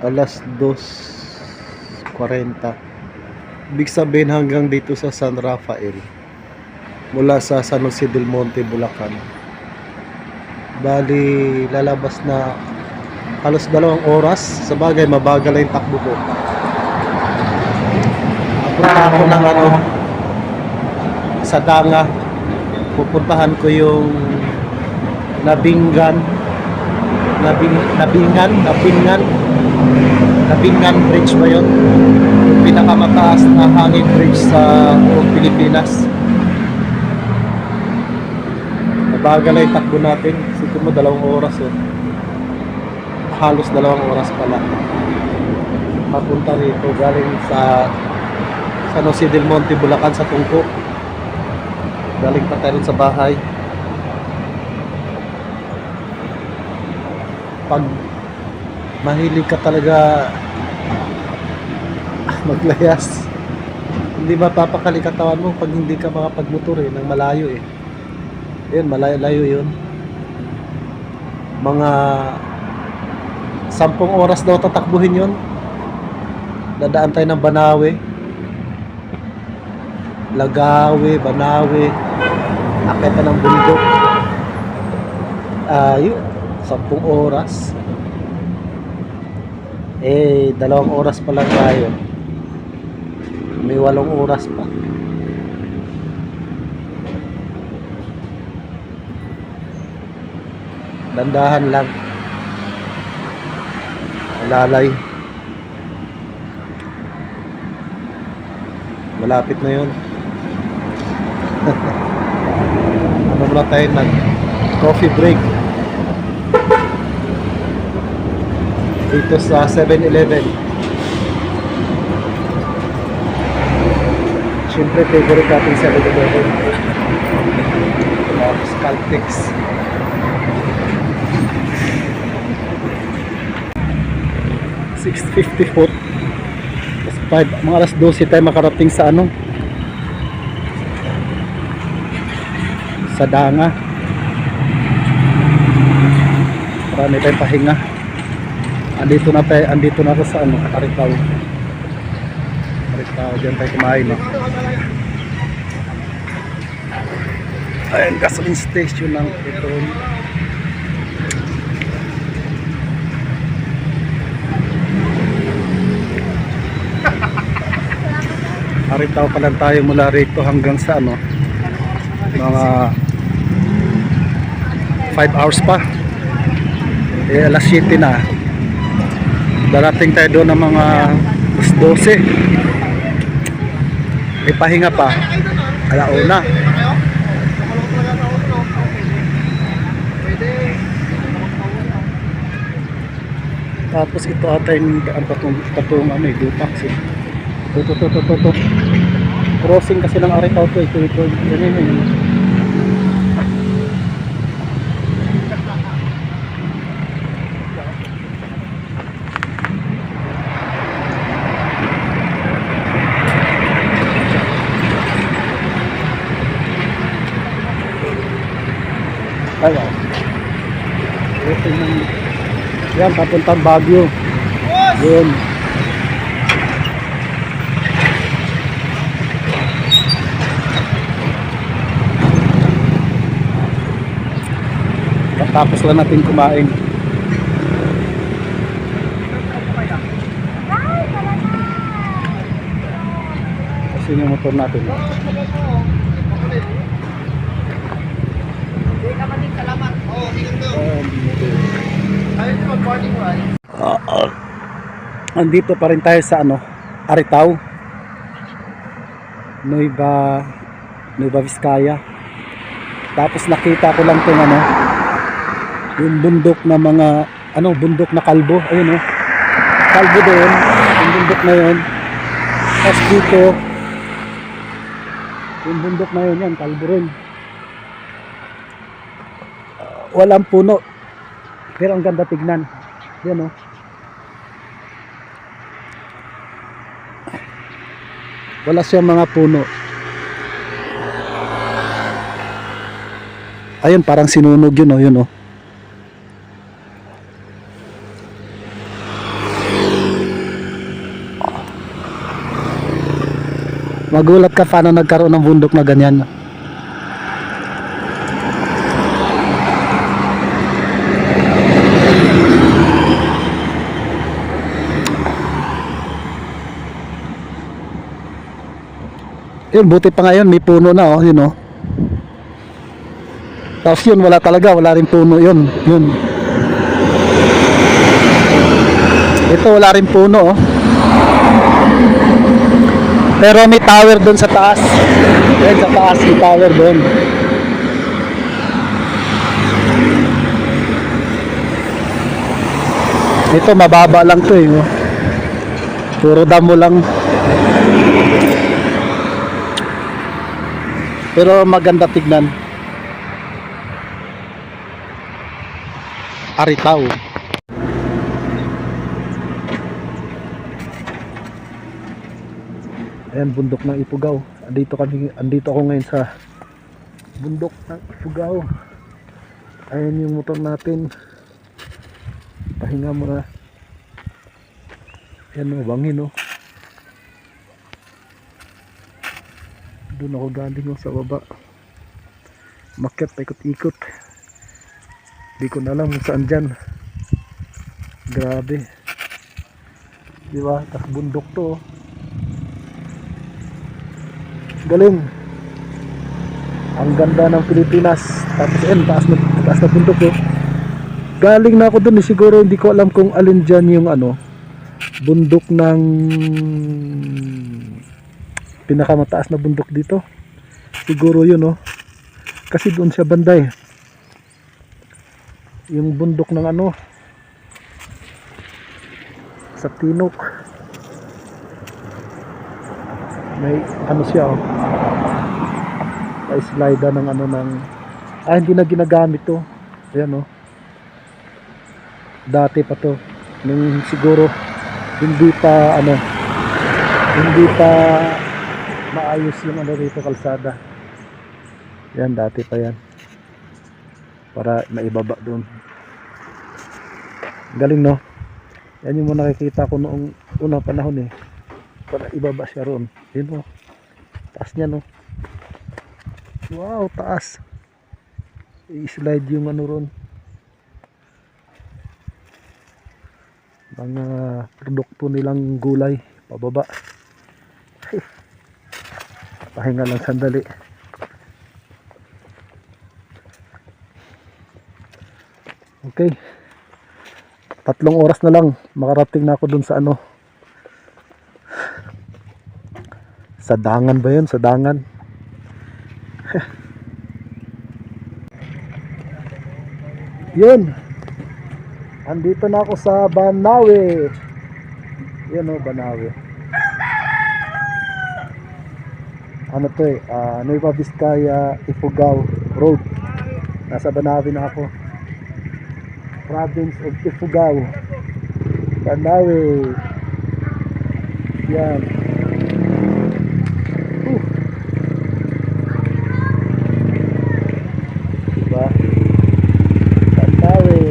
Alas 2:40. Ibig sabihin hanggang dito sa San Rafael, mula sa San Jose del Monte, Bulacan, bali lalabas na halos 2 oras. Sa bagay, mabagal na yung takbo ko. Punta ako ng sa Danga. Pupuntahan ko yung Nabingan Bridge ba yun? Yung pinakamataas na hanging bridge sa buong Pilipinas. Mabagal na yung takbo natin. Siguro 2 oras halos 2 oras pala mapunta rito, galing sa San Jose del Monte, Bulacan, sa Tungko. Galing pa tayo sa bahay. Pag mahilig ka talaga maglayas, hindi mapapakali katawan mo pag hindi ka makapagmotor ng malayo Ayun, malayo yun. Mga 10 oras daw tatakbuhin yun. Dadaan tayo ng Banawe, Lagawe, Banawe, akita ng bundok. Yun, 10 oras. 2 oras pa lang tayo. May 8 oras pa. Dandahan lang. Lalay. Malapit na yun. Muna tayo nag coffee break dito sa 7-Eleven. Siyempre favorite natin 7-Eleven. Tapos Caltex. $6.54. Tapos 5, mga alas 12 tayo makarating sa sa Danga. Marami tayong pahinga. Andito na tayo sa Aritaw. Diyan tayo kumain Ayun, gasoline station ng petrol. Aritaw pa lang tayo mula rito hanggang sa mga 5 hours pa. Alas 7 na. Darating tayo doon ng mga 12. May pahinga pa. Alauna. Tapos ito ata yung daan patong Dupax Ito. Crossing kasi ng Aritaw to. Ito. Yan. Ayan. Yan, papuntang Baguio. Yun. Tapos lang natin kumain. Kasi yung motor natin. Andito pa rin tayo sa Aritaw, Nueva Vizcaya. Tapos nakita ko lang itong yung bundok na bundok na kalbo. Ayun kalbo doon, yung bundok na yun. Tapos dito yung bundok na yun, yan kalbo rin. Walang puno, pero ang ganda tignan. Yan wala siyang mga puno. Ayun, parang sinunog yun yun Magulat ka paano nagkaroon ng bundok na ganyan. Yun, buti pa ngayon may puno na, oh, yun, oh. Tapos yun, wala talaga, wala rin puno yun. Yun. Ito wala rin puno, oh. Pero may tower doon sa taas. Yan sa taas, may tower doon. Ito mababa lang to, eh, oh. Puro damo lang. Pero maganda tignan. Aritaw. Ayan, bundok ng Ifugao. Andito ako ngayon sa bundok ng Ifugao. Ayan yung motor natin. Pahinga muna. Ayan, oh, bangin, oh. Doon ako galing, oh, sa baba. Makyat, paikot-ikot. Hindi ko na alam kung saan dyan. Grabe. Diba? Tas bundok to, oh. Galing. Ang ganda ng Pilipinas. Tapos taas na bundok, oh. Galing na ako dun, eh. Siguro hindi ko alam kung alin dyan yung ano, bundok ng pinakamataas na bundok dito. Siguro yun, oh. Kasi doon siya banday. Yung bundok ng ano, sa Tinok. May ano siya, oh. May slide ng ano ng hindi na ginagamit to. Ayan, oh. Dati pa to. Nung siguro hindi pa maayos yung ano rito, kalsada. Yan, dati pa yan. Para maibaba doon. Galing, no? Yan yung mga nakikita ko noong unang panahon, eh. Para ibaba siya roon. Yun, oh. Taas niya, no? Wow, taas. I-slide yung ano roon. Mga produkto nilang gulay. Pababa. Pahinga lang sandali. Okay. 3 oras na lang makarating na ako dun sa ano, sa dangan ba yun? Sa dangan. Yun, andito na ako sa Banawe. Yun, oh, Banawe. Ano to, eh, Nueva Vizcaya, Ifugao Road. Nasa Banawe na ako. Province of Ifugao, Banawe. Yan. Diba? Banawe.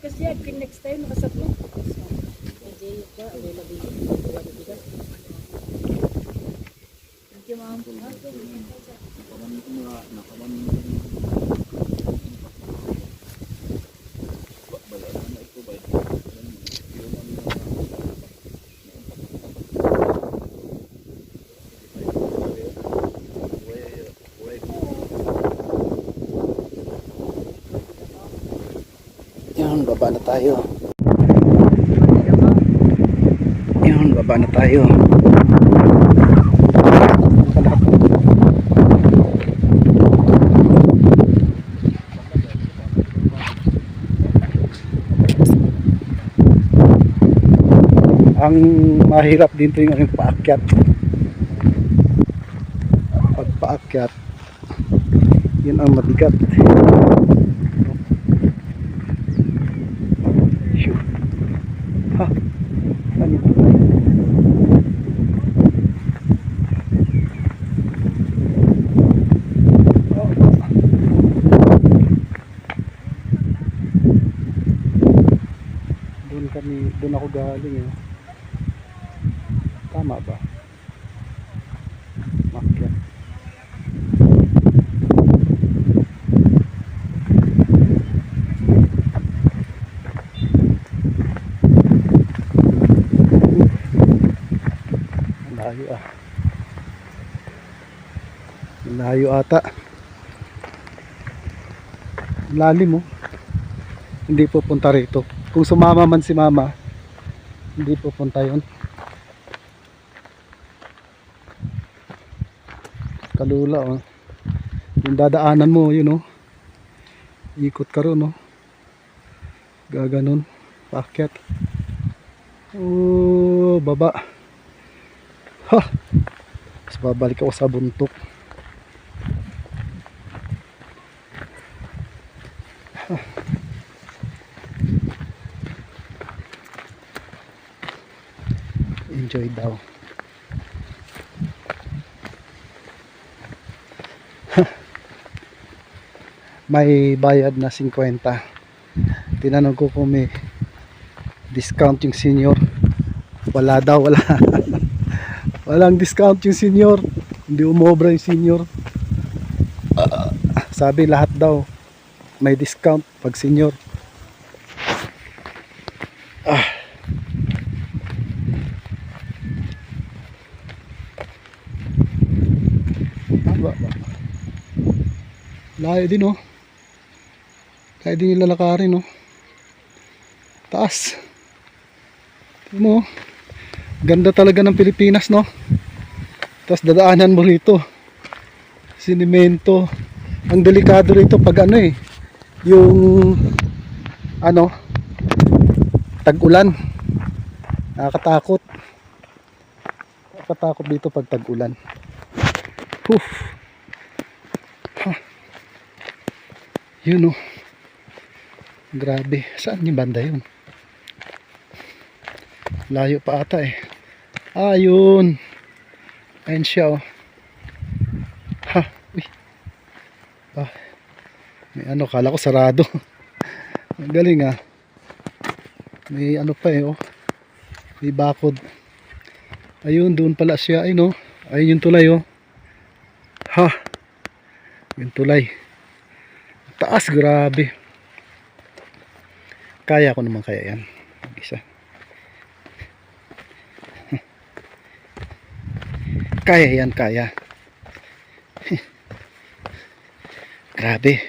Kasi next time nakasaplo. Medyo ka available. Thank you, ma'am. Yan, baba na tayo. Yan, baba na tayo. Ang mahirap dito yung paakyat. Pag paakyat, yun ang mabigat. Phew. Ha, ano ito? Doon ako galing eh. Tama ba? Makyat. Layo ah. Layo ata. Lalim oh. Hindi pupunta rito. Kung sumama man si mama, hindi pupunta yun. Kalula oh. Yung dadaanan mo yun oh. Ikot ka ron oh. Gaganon. Paakyat. Oh, baba. Ha. Tapos babalik ako sa buntok. Ha. Enjoy daw. May bayad na 50. Tinanong ko kung may discount yung senior. Wala daw, wala. Walang discount yung senior. Hindi umobra yung senior. Sabi lahat daw may discount pag senior. Layo din oh. Kaya din yung lalakarin oh. Taas. Tignan mo oh. Ganda talaga ng Pilipinas no. Tapos dadaanan mo rito. Sinimento. Ang delikado rito pag ano eh. Yung ano tag-ulan. Nakakatakot. Nakakatakot dito pag tag-ulan. Yun oh. Grabe. Saan yung banda yun? Layo pa ata eh. Yun. Ayun siya oh. Ha. Uy. May ano. Kala ko sarado. Ang galing ah. May ano pa eh oh. May bakod. Ayun. Doon pala siya. Ayun oh. Ayun yung tulay oh. Ha. Yung tulay. Taas, grabe. Kaya ko naman kaya yan. Isa. Kaya yan, kaya. Grabe.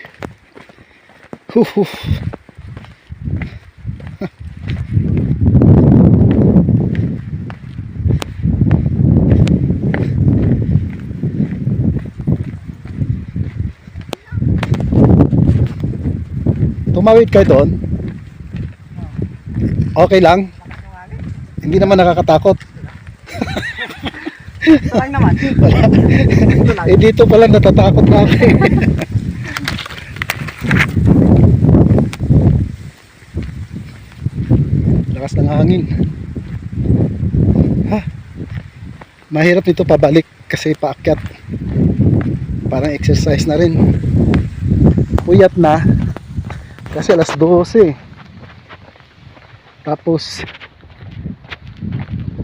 Tumawid kayo doon? Okay lang? Hindi naman nakakatakot. Lang naman. Eh dito pala natatakot na ako eh. Lakas ng hangin. Ha? Mahirap nito pabalik kasi paakyat. Parang exercise na rin. Puyat na. Kasi alas 12. Tapos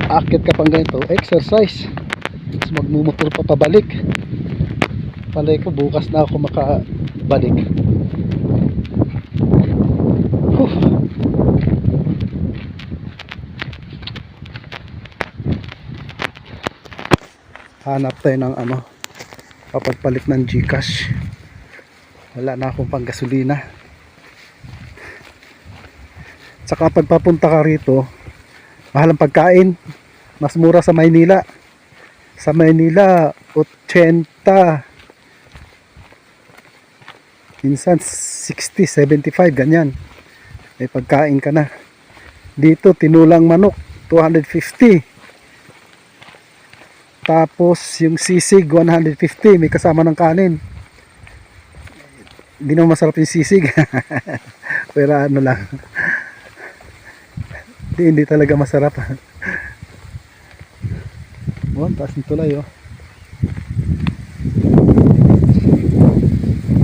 aakyat ka pang ganito, exercise. Tapos magmumotor pa pabalik. Palay ko bukas na ako makabalik. Hanap tayo ng ano, papagpalit ng GCash. Wala na akong pang gasolina. Saka pagpapunta ka rito, mahal ang pagkain. Mas mura sa Maynila. Sa Maynila 80, minsan 60, 75 ganyan. May pagkain ka na. Dito tinulang manok 250. Tapos yung sisig 150, may kasama ng kanin. Hindi naman masarap yung sisig. Pero ano lang. Hindi talaga masarap. Oh, taas ng tulay oh.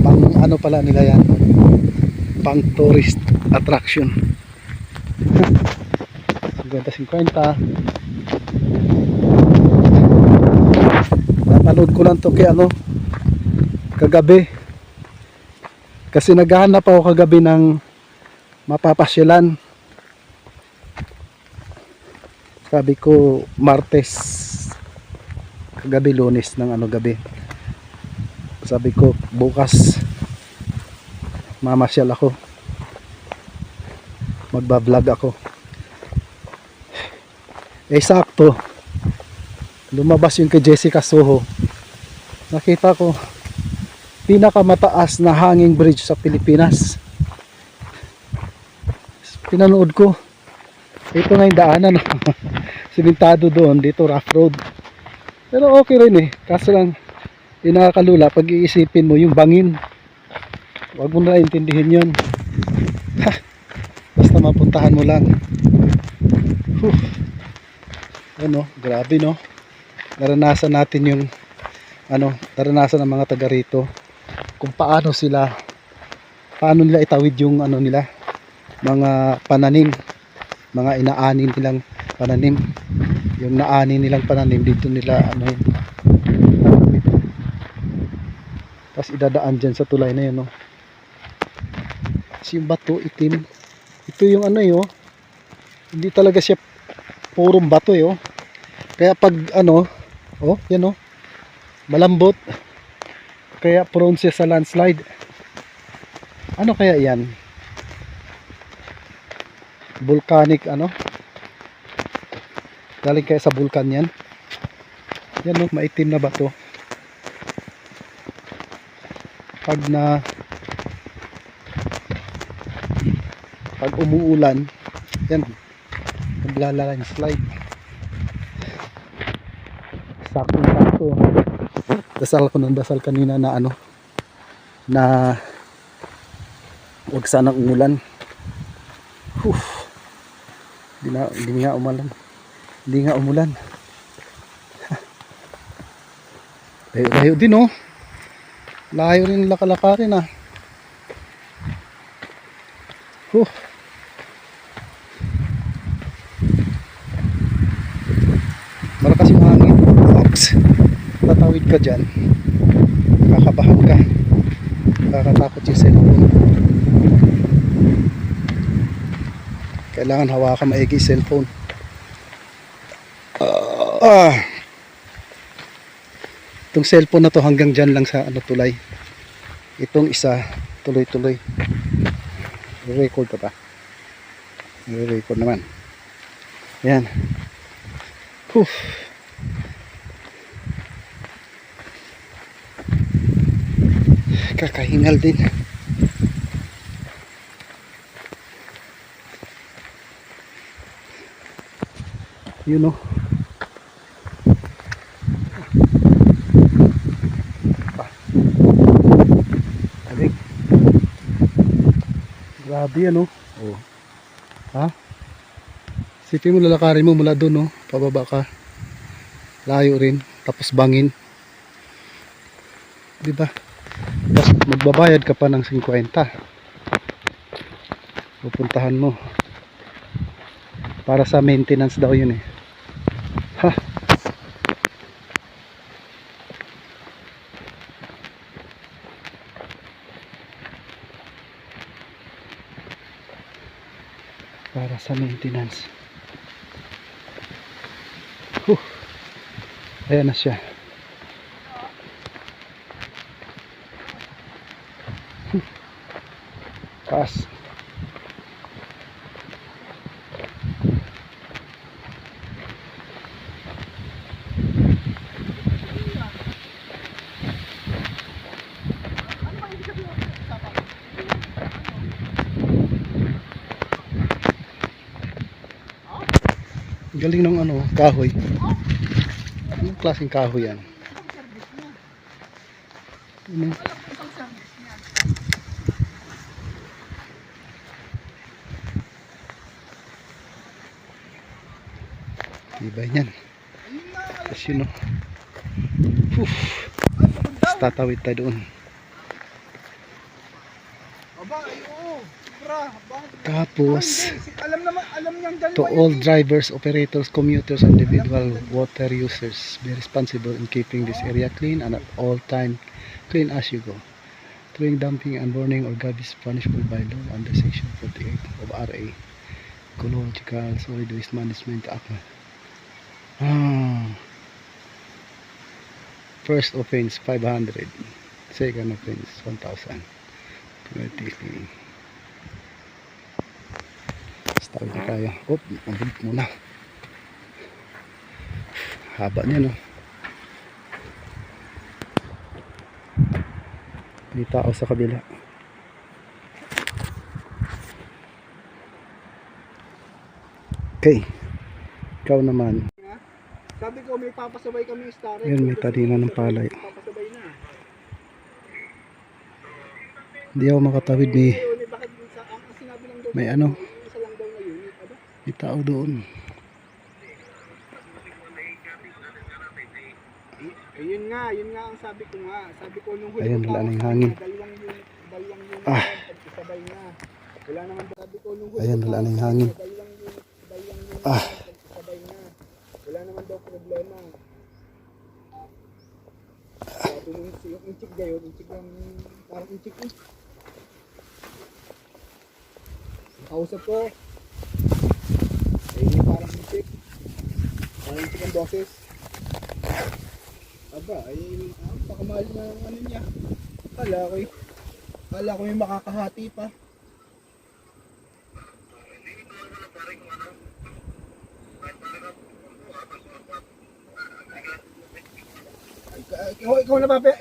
Pang ano pala nila yan? Pang tourist attraction. 50-50. Napanood ko lang to kay ano kagabi. Kasi naghahanap ako kagabi ng mapapasyalan. Sabi ko Martes, kagabi Lunes ng ano gabi. Sabi ko bukas mamasyal ako. Magba-vlog ako. Sakto. Lumabas yung kay Jessica Soho. Nakita ko pinakamataas na hanging bridge sa Pilipinas. Pinanood ko. Ito na yung daanan. Simentado doon, dito rough road. Pero okay rin eh. Kaso lang inakalula pag iisipin mo yung bangin. Huwag mo na intindihin yun. Basta mapuntahan mo lang. Ano, grabe no. Naranasan natin yung naranasan ng mga taga rito kung paano nila itawid yung ano nila, mga pananim, mga inaanin nilang pananim. Yung naani nilang pananim dito nila tapos idadaan dyan sa tulay na yun no. Kasi yung bato itim, ito yung hindi talaga siya purong bato kaya pag yan malambot, kaya prone siya sa landslide. Ano kaya yan? Volcanic galing kaya sa vulkan yan. Yan maitim na bato. Pag umuulan yan, naglalandslide. Sakto. Dasal ko ng dasal kanina na wag sanang umulan. Hindi nga umulan. Layo din layo rin lakalakarin malakas yung hangin. Tatawid ka dyan, kakabahan ka, kakatakot yung cellphone. Kailangan hawakan maigi cellphone. Itong cellphone na to hanggang dyan lang sa tulay. Itong isa tuloy-tuloy. I-record pa. I-record naman. Yan. Kakahingal din. Yun grabe sipin mo lalakarin mo mula doon pababa ka, layo rin, tapos bangin, diba? Tapos magbabayad ka pa ng 50 pupuntahan mo para sa maintenance daw yun para sa maintenance. Ayan na siya. Taas. Galing ng ano, kahoy. Anong klaseng kahoy yan? Ano? Iba yan. Tapos yun o. Tapos tatawid tayo doon. Aba, ay oo. Bra, bakit? Tapos, Alam niyang dalawa to all drivers, operators, commuters, and individual water users, be responsible in keeping this area clean and at all time clean as you go. Throwing, dumping, and burning or garbage is punishable by law under Section 48 of RA Ecological Solid Waste Management Act. First offense 500, second offense 1,000. Tawid na tayo. Mabalik muna. Haba niya, no? May tao sa kabila. Okay. Ikaw naman. Sabi ko may papasabay kami star. Ayan, may talina ng palay. Papasabay na. Hindi ako makatawid ni Bakit ang sinabi lang daw may ano, isa lang daw na unit, ano? may tao doon. Ayun nga, yun nga ang sabi ko nga. Sabi ko nung huli Ayun, ko wala pa, na yung hangin. dalawang unit Ah. pagkasabay na. Wala naman sabi ko nung huli Ayun, ko wala pa, na yung hangin. dalawang unit Ah. pagkasabay na. Wala naman daw problema. Sabi nung yung inchik gayon, inchik lang, parang inchik eh. Kausap ko. Ayun yung parang inchik. Parang inchik ang boses. Aba, ay baka mahal na ang ano niya. Kala ko may makakahati pa.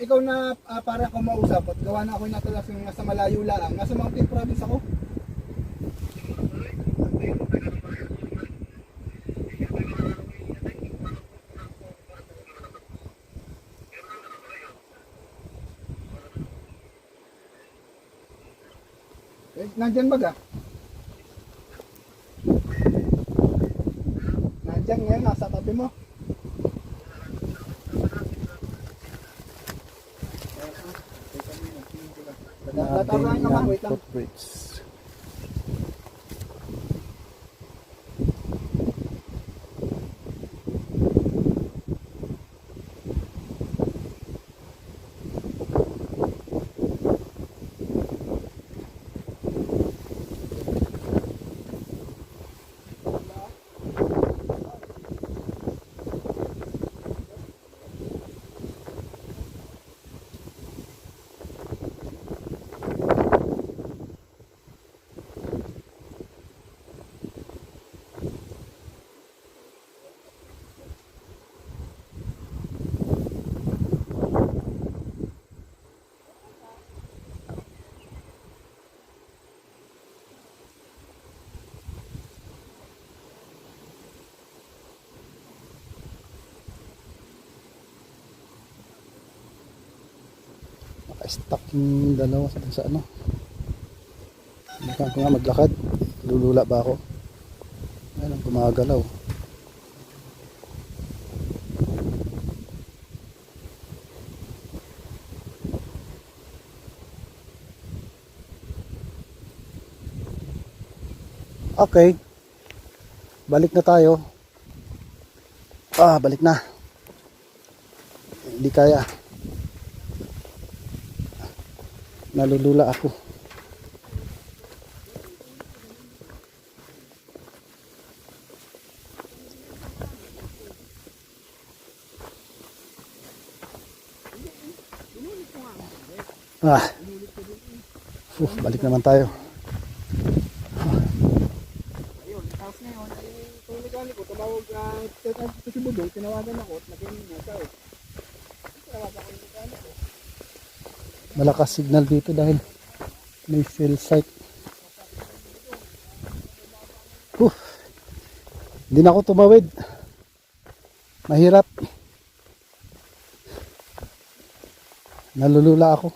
Ikaw na para ako mausap at gawa na ako yung natulas yung nasa malayo lang. Nasa Mountain Province ako. Nandyan ba ga? Nandyan ngayon, nasa tabi mo. Tatawagan ka man, wait lang. Footbridge. Naka-stuck yung dalawa sa ano. Bukan ko nga maglakad. Lulula ba ako? Ayan, gumagalaw. Okay. Balik na tayo. Balik na. Hindi kaya. Nalulula ako. Balik naman tayo. Ayun, tapos ngayon, itong mekaniko, tumawag si Budong, tinawagan ako at naging niya siya eh. Tinawagan ko yung mekaniko. Malakas signal dito dahil may cell site. Hindi na ako tumawid. Mahirap. Nalulula ako.